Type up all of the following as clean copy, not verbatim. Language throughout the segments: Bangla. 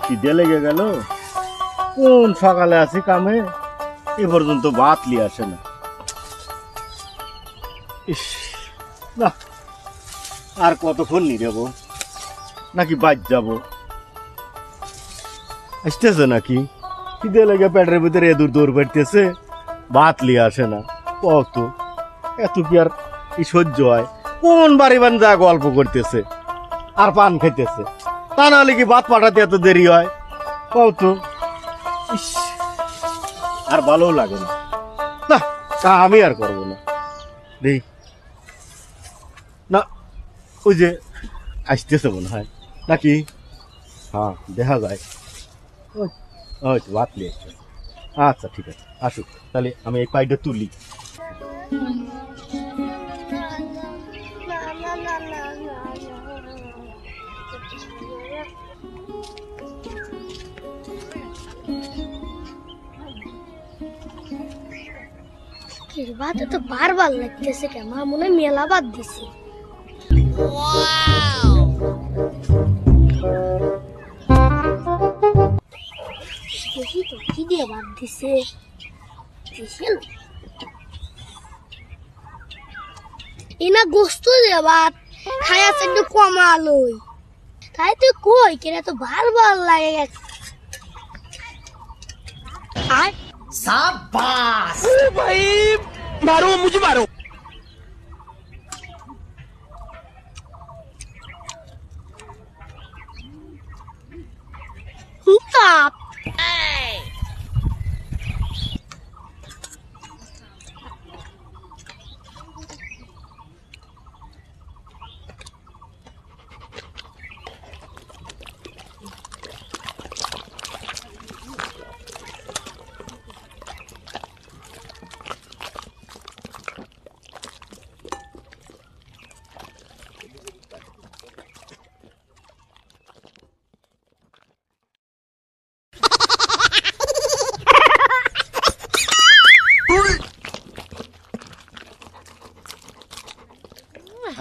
খিদে লেগে গেল, কোন সকালে আছি কামে, এ পর্যন্ত ভাত নিয়ে আসে না। ইস না, আর কতক্ষণ নিয়ে যাবো, নাকি বাদ যাবো? আসতেছে নাকি? খিদে লেগে পেটের ভিতরে এদুর দৌড় বেড়তেছে, ভাত নিয়ে আসে না। কত এত কি আর সহ্য হয়? কোন বাড়ি বান যা গল্প করতেছে আর পান খাইতেছে, তা নাহলে কি ভাত পাঠাতে এত দেরি হয়? কত ইস, আর ভালো লাগে না। না, তা আমি আর করবো না। দেই না, ওই যে আসতেছে মনে হয় নাকি? হ্যাঁ, দেখা যায়। ওই তো ভাত নিয়ে আসছে। আচ্ছা ঠিক আছে, আসুক তাহলে, আমি এই পাইটা তুলি। ভাতে তো বারবার লাগতেছে, কেমন মনে হয় মেলা বাদ দিছি। দেখি তো কি দিয়ে বাদ দিছে। এনা গোস্ত দিয়ে ভাত খাই আছে, একটু কমালোই। তাই তো কই কেন তো বারবার লাগে গেছে। আর शाबाश भाई, मारो मुझे मारो। Stop.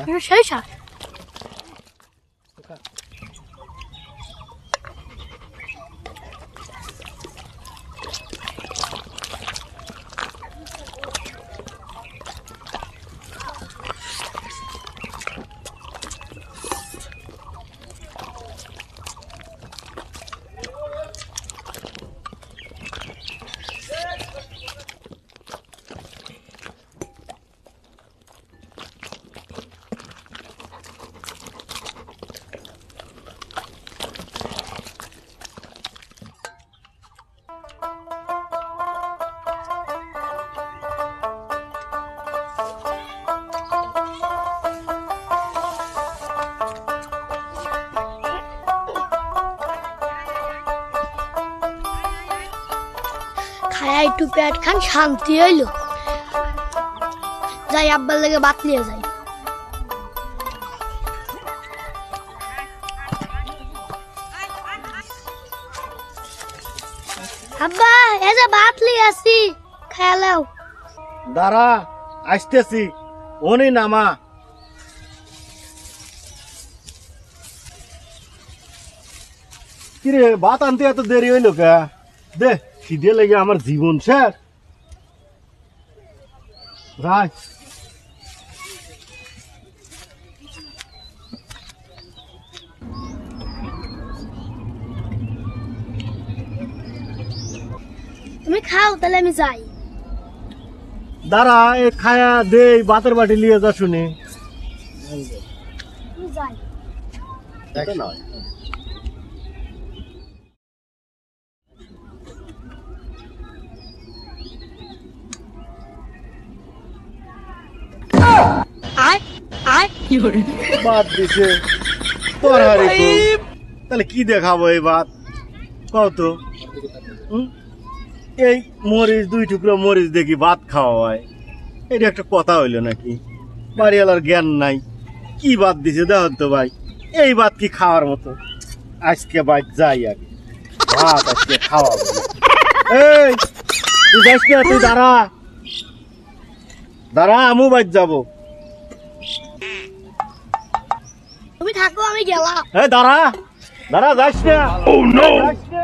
You're so shy. খায়া একটু পেট খান, শান্তি হইল। যাই আব্বার লেগে ভাত নিয়ে যাই। আব্বা, এই যে ভাত নিয়ে আসি, খায়া লাও। দাঁড়া, আসতেছি, ওনি নামা। কিরে, ভাত আনতে এত দেরি হইল কে? দে, খিদে লেগে আমার জীবন শেষ। রাখ। তুমি খাও, তাহলে আমি যাই। দাঁড়া, এ খায়া দে, ভাতের বাটি নিয়ে যা শুনি। যাই। ভাত দিছে তরকারি কম, তাহলে কি দেখাবো এই ভাত? কত এই মরিচ, 2 টুকরো মরিচ দেখি ভাত খাওয়া হয়? এটা একটা কথা হইলো নাকি? বাড়িওয়ালার জ্ঞান নাই, কি ভাত দিছে দেখো তো ভাই, এই ভাত কি খাওয়ার মতো? আজকে বাইক যাই আগে। ভাত আজকে খাওয়াবো না। এই তুই যাস না, তুই দাঁড়া দাঁড়া, আমু বাইর যাবো। তুমি থাকো, আমি গেলাম। এই দাঁড়া দাঁড়া, যাস না। যাস না।